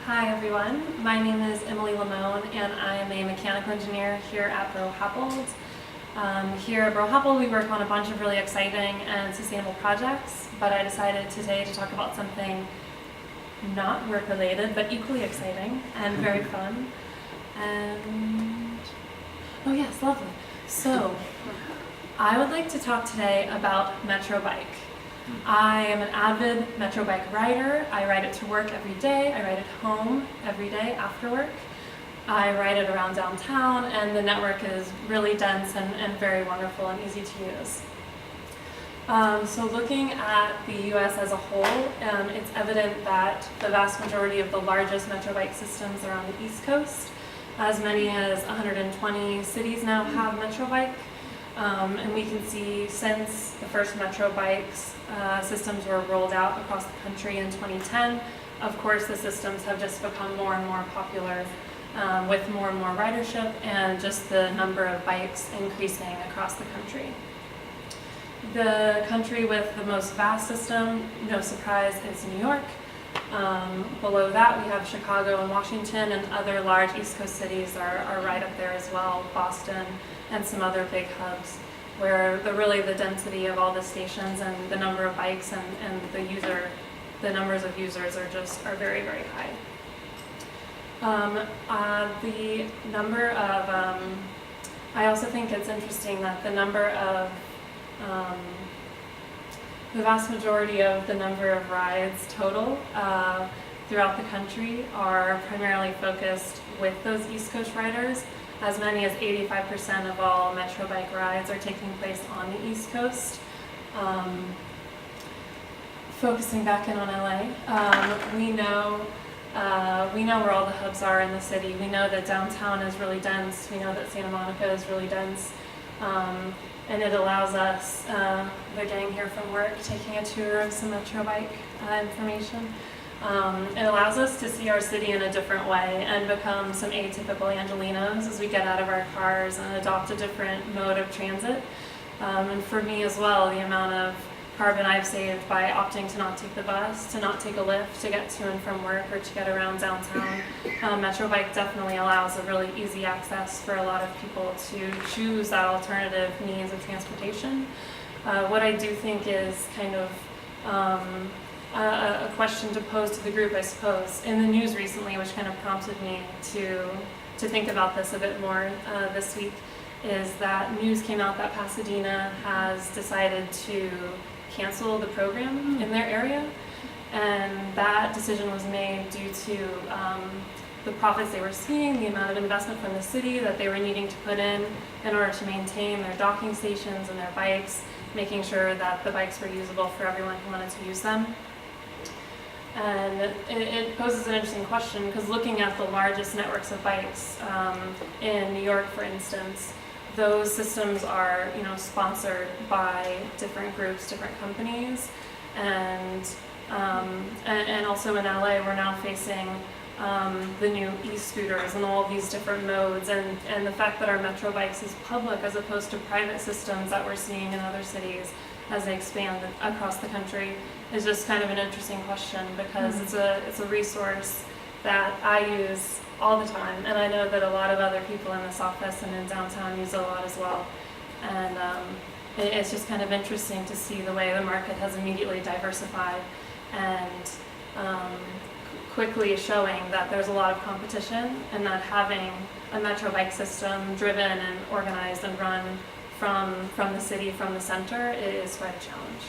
Hi everyone, my name is Emily Lamon and I am a mechanical engineer here at Bro-Happold. Here at Bro-Happold we work on a bunch of really exciting and sustainable projects, but I decided today to talk about something not work related but equally exciting and very fun. And oh yes, lovely. So I would like to talk today about Metro Bike. I am an avid Metro Bike rider. I ride it to work every day. I ride it home every day after work. I ride it around downtown, and the network is really dense and very wonderful and easy to use. So looking at the US as a whole, it's evident that the vast majority of the largest Metro Bike systems are on the East Coast. As many as 120 cities now have Metro Bike. And we can see since the first Metro Bikes systems were rolled out across the country in 2010, of course the systems have just become more and more popular with more and more ridership and just the number of bikes increasing across the country. The country with the most vast system, no surprise, is New York. Below that we have Chicago and Washington, and other large East Coast cities are right up there as well, Boston and some other big hubs, where the density of all the stations and the number of bikes and the numbers of users are very, very high. I also think it's interesting that the vast majority of the number of rides total throughout the country are primarily focused with those East Coast riders. As many as 85% of all Metro Bike rides are taking place on the East Coast. Focusing back in on LA, we know where all the hubs are in the city. We know that downtown is really dense. We know that Santa Monica is really dense. And it allows us, the gang here from work, taking a tour of some Metro Bike information. It allows us to see our city in a different way and become some atypical Angelinos as we get out of our cars and adopt a different mode of transit. And for me as well, the amount of carbon I've saved by opting to not take the bus, to not take a Lyft to get to and from work or to get around downtown. Metro Bike definitely allows a really easy access for a lot of people to choose that alternative means of transportation. What I do think is kind of a question to pose to the group, I suppose, in the news recently, which kind of prompted me to think about this a bit more this week, is that news came out that Pasadena has decided to cancel the program in their area, and that decision was made due to the profits they were seeing, the amount of investment from the city that they were needing to put in order to maintain their docking stations and their bikes, making sure that the bikes were usable for everyone who wanted to use them. And it poses an interesting question, because looking at the largest networks of bikes in New York, for instance, those systems are, sponsored by different groups, different companies, and also in LA we're now facing the new e-scooters and all of these different modes, and the fact that our Metro Bikes is public as opposed to private systems that we're seeing in other cities as they expand across the country is just kind of an interesting question, because it's a resource that I use all the time, and I know that a lot of other people in this office and in downtown use it a lot as well. And it's just kind of interesting to see the way the market has immediately diversified and quickly showing that there's a lot of competition, and that having a Metro Bike system driven and organized and run from the city, from the center, is quite a challenge.